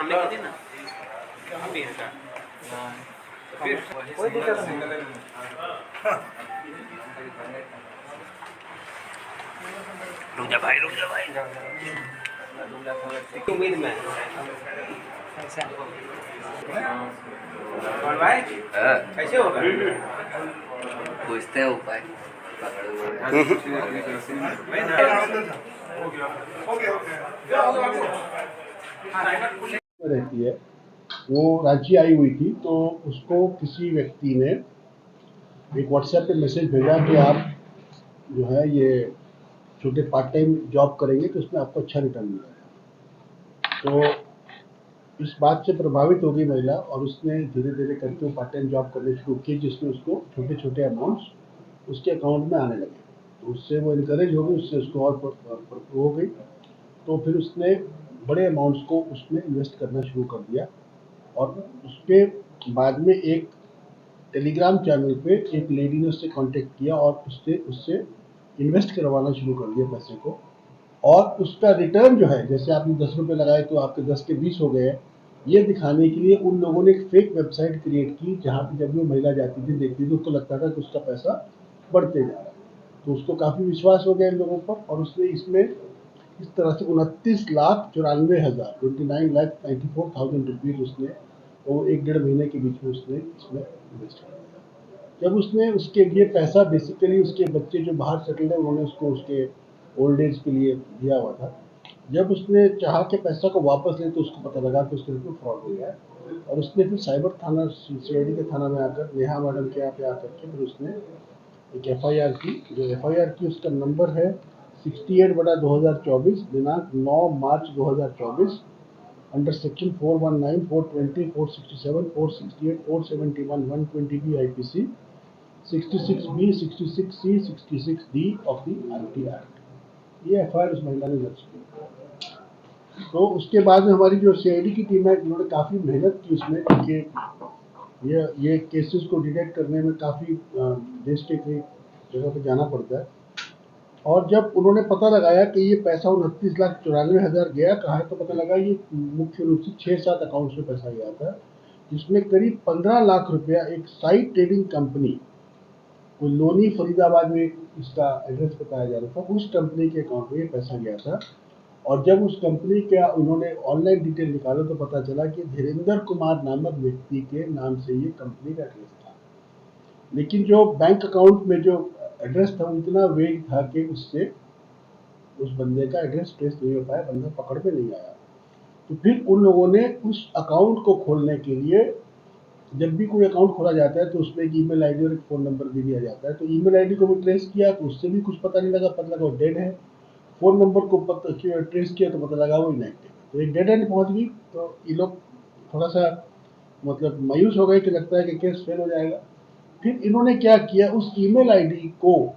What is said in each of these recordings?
लेके थी ना अभी है का कोई दिक्कत नहीं। रुक जा भाई उम्मीद में और भाई कैसे होगा पूछते हैं उपाय रहती है। वो रांची आई हुई थी तो उसको किसी व्यक्ति ने एक व्हाट्सएप पे मैसेज भेजा कि आप जो है ये छोटे पार्ट टाइम जॉब करेंगे तो उसमें आपको अच्छा रिटर्न मिलेगा। तो इस बात से प्रभावित हो गई महिला और उसने धीरे धीरे करके वो पार्ट टाइम जॉब करनी शुरू की जिसमें उसको छोटे छोटे अमाउंट्स उसके अकाउंट में आने लगे। तो उससे वो इनकरेज हो गई, उससे उसको और हो गई। तो फिर उसने बड़े अमाउंट्स को उसमें इन्वेस्ट करना शुरू कर दिया और उसके बाद में एक टेलीग्राम चैनल पे एक लेडी ने उससे कांटेक्ट किया और उससे इन्वेस्ट करवाना शुरू कर दिया पैसे को। और उसका रिटर्न जो है, जैसे आपने 10 रुपये लगाए तो आपके 10 के 20 हो गए, ये दिखाने के लिए उन लोगों ने एक फेक वेबसाइट क्रिएट की जहाँ पे जब भी वो महिला जाती थी देखती थी उसको लगता था कि उसका पैसा बढ़ते जा रहा है। तो उसको काफ़ी विश्वास हो गया इन लोगों पर और उसने इसमें इस तरह से 29,94,000 29,94,000 रुपीज़ उसने वो 1-1.5 महीने के बीच में उसने इसमें इन्वेस्ट कर दिया। जब उसने उसके लिए पैसा बेसिकली उसके बच्चे जो बाहर सेटल्ड है उन्होंने उसको उसके ओल्ड एज के लिए दिया हुआ था। जब उसने चाहा कि पैसा को वापस ले तो उसको पता लगा कि उसके उसमें फ्रॉड हो गया और उसने फिर साइबर थाना सीआईडी के थाना में आकर नेहा मैडम के यहाँ पे आकर के फिर उसने एक एफआईआर की। जो एफआईआर की उसका नंबर है 68/2024 दिनांक 9 मार्च 2024 under section 419, 420, 467, 468, 471, 120B IPC, 66B, 66C, 66D of the IT act. ये एफआईआर उस महिला ने दर्ज की। तो उसके बाद में हमारी जो सीआईडी की टीम है उन्होंने काफ़ी मेहनत की उसमें, क्योंकि ये केसेस को डिटेक्ट करने में काफ़ी देश के कई जगह पे जाना पड़ता है। और जब उन्होंने पता लगाया कि ये पैसा 29,94,000 गया कहाँ है, तो पता लगा ये मुख्य रूप से 6-7 अकाउंट्स में पैसा गया था, जिसमें करीब 15 लाख रुपया एक साइट ट्रेडिंग कंपनी कोई लोनी फरीदाबाद में इसका एड्रेस बताया जा रहा था, उस कंपनी के अकाउंट में ये पैसा गया था। और जब उस कंपनी का उन्होंने ऑनलाइन डिटेल निकाला तो पता चला कि धीरेन्द्र कुमार नामक व्यक्ति के नाम से ये कंपनी का एड्रेस था। लेकिन जो बैंक अकाउंट में जो एड्रेस था वो इतना वेग था कि उससे उस बंदे का एड्रेस ट्रेस नहीं हो पाया, बंदा पकड़ में नहीं आया। तो फिर उन लोगों ने उस अकाउंट को खोलने के लिए, जब भी कोई अकाउंट खोला जाता है तो उसमें एक ईमेल आईडी और एक फ़ोन नंबर भी दिया जाता है। तो ईमेल आईडी को भी ट्रेस किया तो उससे भी कुछ पता नहीं लगा, पता लगा वो डेड है। फ़ोन नंबर को ट्रेस किया तो पता लगा वो इनएक्टिव है। तो एक डेड एंड पहुंच गई। तो ये लोग थोड़ा सा मतलब मायूस हो गए कि लगता है कि केस फेल हो जाएगा। फिर इन्होंने क्या किया, उस ईमेल आईडी को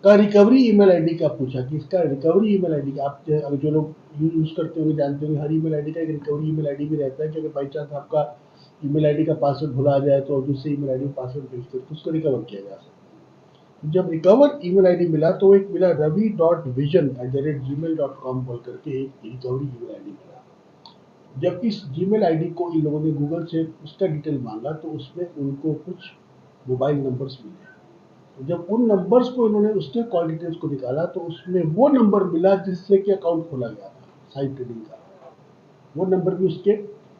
का रिकवरी ईमेल आईडी का पूछा कि इसका रिकवरी ईमेल आईडी आप जो लोग यूज़ करते होंगे जानते होंगे, हर ईमेल आईडी का एक रिकवरी ईमेल आईडी भी रहता है कि अगर बाई चांस आपका ईमेल आईडी का पासवर्ड भुला जाए तो दूसरे ईमेल आईडी में पासवर्ड भेज करके उसको रिकवर किया जा सकता है। जब रिकवर ईमेल आईडी मिला तो एक मिला ravi.vision@gmail.com बोल करके एक रिकवरी ईमेल आईडी मिला। जब इस जीमेल आईडी को इन लोगों ने गूगल से उसका डिटेल मांगा तो उसमें उनको कुछ मोबाइल नंबर्स मिले। तो जब उन नंबर्स को इन्होंने उसके कॉल डिटेल्स को निकाला तो उसमें वो नंबर मिला जिससे कि अकाउंट खोला गया था साइट ट्रेडिंग का। वो नंबर भी उसके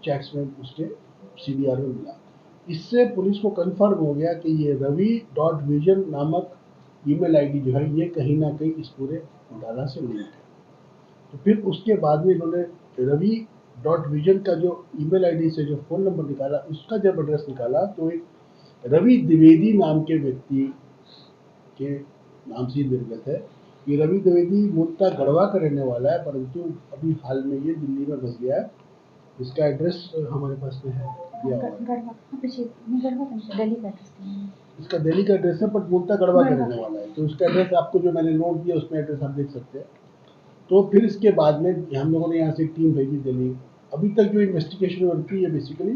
चैट्स में उसके सीडीआर में मिला। इससे पुलिस को कंफर्म हो गया कि ये ravi.vision नामक ईमेल आईडी जो है ये कहीं ना कहीं इस पूरे घोटाला से लिंक है। तो फिर उसके बाद में इन्होंने ravi.vision का जो ईमेल आईडी से जो फ़ोन नंबर निकाला, उसका जब एड्रेस निकाला तो एक रवि द्विवेदी नाम के व्यक्ति के नाम से निर्गत है। ये रवि द्विवेदी मूलतः गढ़वा का रहने वाला है, परंतु अभी हाल में ये दिल्ली में बस गया है। इसका एड्रेस हमारे पास में है दिया हुआ है। इसका दिल्ली का एड्रेस है पर मूलतः गढ़वा का रहने वाला है। तो उसका एड्रेस आपको जो मैंने नोट दिया उसमें एड्रेस आप देख सकते हैं। तो फिर इसके बाद में हम लोगों ने यहाँ से एक टीम भेजी दिल्ली। अभी तक जो इन्वेस्टिगेशन हो रही थी ये बेसिकली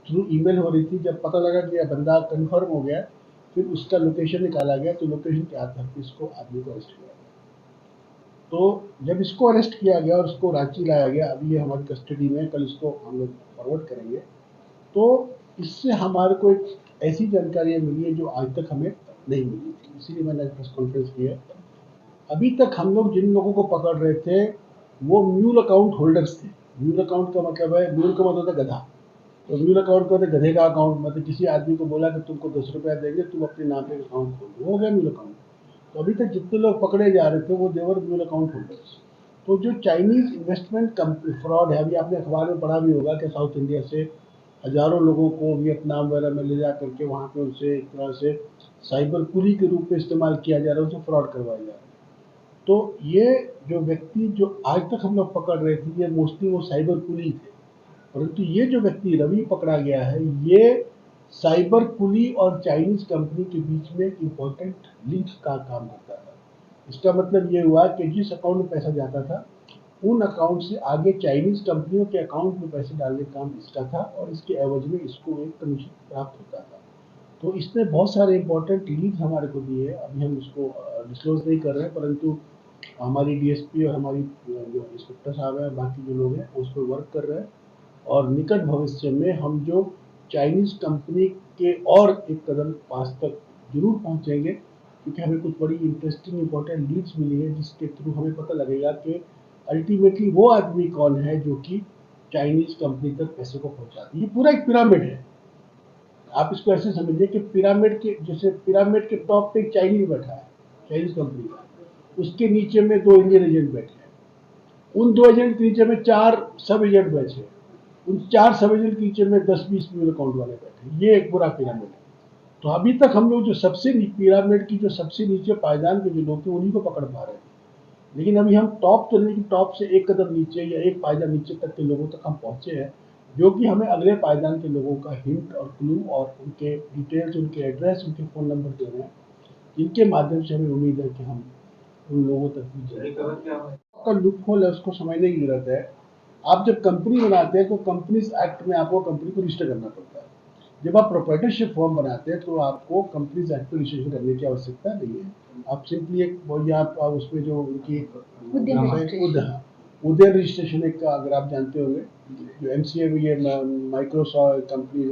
थ्रू ईमेल हो रही थी। जब पता लगा कि यह बंदा कंफर्म हो गया फिर उसका लोकेशन निकाला गया, तो लोकेशन के आधार पर इसको आदमी को अरेस्ट किया गया। तो जब इसको अरेस्ट किया गया और इसको रांची लाया गया, अभी ये हमारी कस्टडी में, कल इसको हम लोग फॉरवर्ड करेंगे, तो इससे हमारे को एक ऐसी जानकारियाँ मिली है जो आज तक हमें नहीं मिली थी, इसीलिए मैंने प्रेस कॉन्फ्रेंस की है। अभी तक हम लोग जिन लोगों को पकड़ रहे थे वो म्यूल अकाउंट होल्डर्स थे। म्यूल अकाउंट का मतलब है, म्यूल का मतलब होता है गधा, तो म्यूल अकाउंट का मतलब गधे का अकाउंट, मतलब किसी आदमी को बोला कि तुमको 10 रुपया देंगे, तुम अपने नाम पे अकाउंट खोल दो, हो गया म्यूल अकाउंट। तो अभी तक जितने लोग पकड़े जा रहे थे वो देवर म्यूल अकाउंट होल्डर्स। तो जो चाइनीज इन्वेस्टमेंट कंपनी फ्रॉड है, अभी आपने अखबार में पढ़ा भी होगा कि साउथ इंडिया से हजारों लोगों को वियतनाम वगैरह में ले जा करके वहाँ पे उनसे एक तरह से साइबर कुली के रूप में इस्तेमाल किया जा रहा है, उनसे फ्रॉड करवाया जा रहा है। तो ये जो व्यक्ति जो आज तक हम लोग पकड़ रहे थे, ये मोस्टली वो साइबर कुली थे, परंतु ये जो व्यक्ति रवि पकड़ा गया है, ये साइबर कुली और चाइनीज कंपनी के बीच में इम्पोर्टेंट लिंक का काम करता था। इसका मतलब ये हुआ कि जिस अकाउंट में पैसा जाता था उन अकाउंट से आगे चाइनीज कंपनियों के अकाउंट में पैसे डालने का काम इसका था, और इसके एवज में इसको एक कमीशन प्राप्त होता था। तो इसने बहुत सारे इंपॉर्टेंट लीड हमारे को दिए हैं, अभी हम इसको डिस्क्लोज नहीं कर रहे हैं, परंतु हमारी डीएसपी और हमारी जो इंस्पेक्टर साहब हैं, बाकी जो लोग हैं उस पर वर्क कर रहे हैं, और निकट भविष्य में हम जो चाइनीज कंपनी के और एक कदम पास तक जरूर पहुंचेंगे, क्योंकि हमें कुछ बड़ी इंटरेस्टिंग इंपॉर्टेंट लीड्स मिली है जिसके थ्रू हमें पता लगेगा कि अल्टीमेटली वो आदमी कौन है जो कि चाइनीज कंपनी तक पैसे को पहुंचाती है। ये पूरा एक पिरामिड है, आप इसको ऐसे समझिए कि पिरामिड के जैसे पिरामिड के टॉप पे एक चाइनीज बैठा है, चाइनीज कंपनी का, उसके नीचे में 2 इंडियन एजेंट बैठे हैं, उन 2 एजेंट के नीचे में 4 सब एजेंट बैठे हैं, उन 4 सब एजेंट के नीचे में 10-20 म्यूल अकाउंट वाले बैठे हैं। ये एक पूरा पिरामिड है। तो अभी तक हम लोग जो सबसे पिरामिड की जो सबसे नीचे पायदान के जो लोग थे उन्हीं को पकड़ पा रहे थे, लेकिन अभी हम टॉप चलने की टॉप से एक कदम नीचे या एक पायदान नीचे तक के लोगों तक हम पहुंचे हैं, जो कि हमें अगले पायदान के लोगों का हिंट और क्लू और उनके डिटेल्स, उनके एड्रेस, उनके फ़ोन नंबर दे रहे हैं, जिनके माध्यम से हमें उम्मीद है कि हम उन लोगों तक भी जाएंगे। का लूप होल है, उसको समझने की जरूरत है। आप जब कंपनी बनाते हैं तो कंपनीज एक्ट में आपको कंपनी को रजिस्टर करना पड़ता है। जब आप प्रोप्राइटरशिप फॉर्म बनाते हैं तो आपको कंपनीज एक्ट में रजिस्ट्रेशन करने की आवश्यकता नहीं है। आप सिंपली एक आप उसमें जो उनकी उद्यम रजिस्ट्रेशन एक का, अगर आप जानते होंगे, जो एमसीए में ये माइक्रोसॉफ्ट कंपनी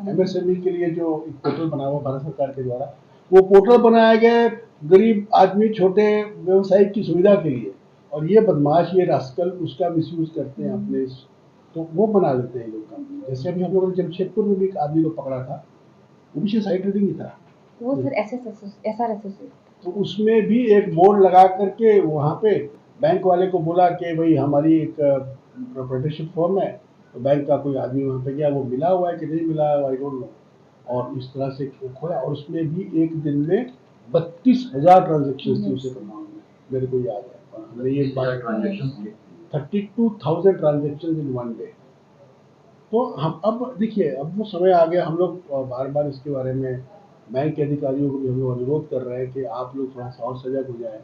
एमएसएमई के लिए जो एक पोर्टल बना हुआ भारत सरकार के द्वारा, वो पोर्टल बनाया गया गरीब आदमी, छोटे व्यवसायिक की सुविधा के लिए, और ये बदमाश, ये रास्कल उसका मिसयूज करते हैं अपने, तो वो बना देते हैं लोग कंपनी। जैसे अभी हम लोगों ने जमशेदपुर में भी एक आदमी को पकड़ा था, वो भी साइट ट्रेडिंग ही था, वो फिर एसआरएसएस, तो उसमें भी एक बोर्ड लगा करके वहाँ पे बैंक वाले को बोला कि भाई हमारी एक प्रोप्राइटरशिप फॉर्म है, तो बैंक का कोई आदमी वहाँ पे गया, वो मिला हुआ है कि नहीं मिला हुआ आई डोंट नो, और इस तरह से खोला, और उसमें भी एक दिन में 32,000 ट्रांजेक्शन थी उसे अकाउंट में, मेरे को याद है, और हमने ये 32,000 ट्रांजेक्शन इन वन डे। तो हम अब देखिए, अब वो समय आ गया, हम लोग बार बार इसके बारे में बैंक के अधिकारियों को भी हम लोग अनुरोध कर रहे हैं कि आप लोग थोड़ा सा और सजग हो जाए।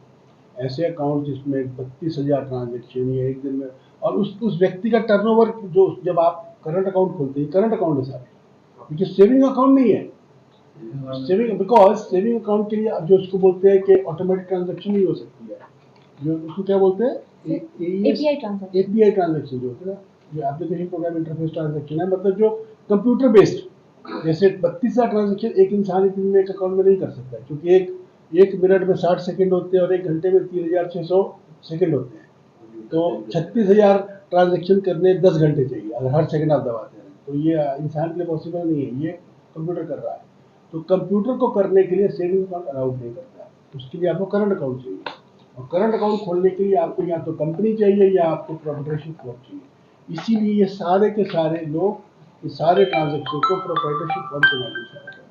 ऐसे अकाउंट जिसमें 32,000 ट्रांजेक्शन या एक दिन में, और उस व्यक्ति का टर्नओवर, जो जब आप करंट अकाउंट खोलते हैं, करंट अकाउंट है सारे, क्योंकि सेविंग अकाउंट नहीं है, सेविंग, बिकॉज सेविंग अकाउंट के लिए जो उसको बोलते हैं कि ऑटोमेटिक ट्रांजेक्शन नहीं हो सकती है, जो उसको क्या बोलते हैं, एपीआई ट्रांजेक्शन जो होता है, जो एप्लीकेशन प्रोग्राम इंटरफेस ट्रांजेक्शन है, मतलब जो कंप्यूटर बेस्ड। जैसे 32,000 ट्रांजेक्शन एक इंसान एक दिन में एक अकाउंट में नहीं कर सकता, क्योंकि एक मिनट में 60 सेकंड होते हैं और एक घंटे में 3,600 सेकंड होते हैं, तो 36,000 ट्रांजेक्शन करने 10 घंटे चाहिए अगर हर सेकंड आप दबाते हैं, तो ये इंसान के लिए पॉसिबल नहीं है, ये कंप्यूटर कर रहा है। तो कंप्यूटर को करने के लिए सेविंग अकाउंट अलाउड नहीं करता है, उसके लिए आपको करंट अकाउंट चाहिए, और करंट अकाउंट खोलने के लिए आपको या तो कंपनी चाहिए या आपको प्रोप्राइटरशिप फॉर्म चाहिए। इसीलिए ये सारे के सारे लोग इस सारे ट्रांजेक्शन को प्रोप्राइटरशिप फॉर्म के माध्यम से करते हैं,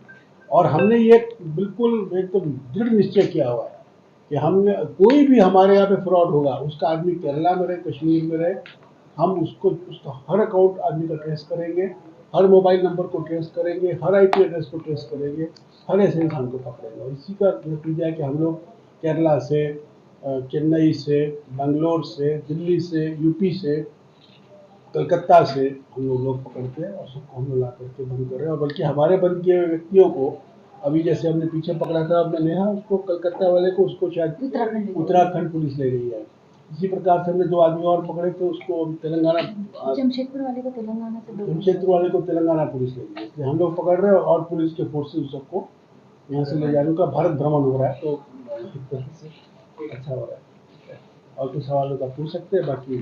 और हमने ये बिल्कुल एकदम दृढ़ निश्चय किया हुआ है कि हमने कोई भी हमारे यहाँ पे फ्रॉड होगा, उसका आदमी केरला में रहे, कश्मीर में रहे, हम उसका हर अकाउंट आदमी का ट्रेस करेंगे, हर मोबाइल नंबर को ट्रेस करेंगे, हर आईपी एड्रेस को ट्रेस करेंगे, हर ऐसे इंसान को पकड़ेंगे। और इसी का नतीजा है कि हम लोग केरला से, चेन्नई से, बेंगलोर से, दिल्ली से, यूपी से, कलकत्ता से हम लोग पकड़ते हैं और सबको हम लोग ला करके बंद कर रहे हैं, और बल्कि हमारे बंद किए हुए व्यक्तियों को अभी जैसे हमने पीछे पकड़ा था अपने नेहा, उसको कलकत्ता वाले को, उसको शायद उत्तराखंड पुलिस ले गई है। इसी प्रकार से हमने 2 आदमी और पकड़े थे, उसको तेलंगाना, जमशेदपुर वाले को तेलंगाना से जमशेदपुर वाले को तेलंगाना पुलिस ले गई है। इसलिए हम लोग पकड़ रहे हैं और पुलिस के फोर्सेस सबको यहाँ से ले जा रहे हैं। उनका भारत भ्रमण हो रहा है, तो एक तरह से अच्छा हो रहा है। और कुछ सवालों का पूछ सकते हैं, बाकी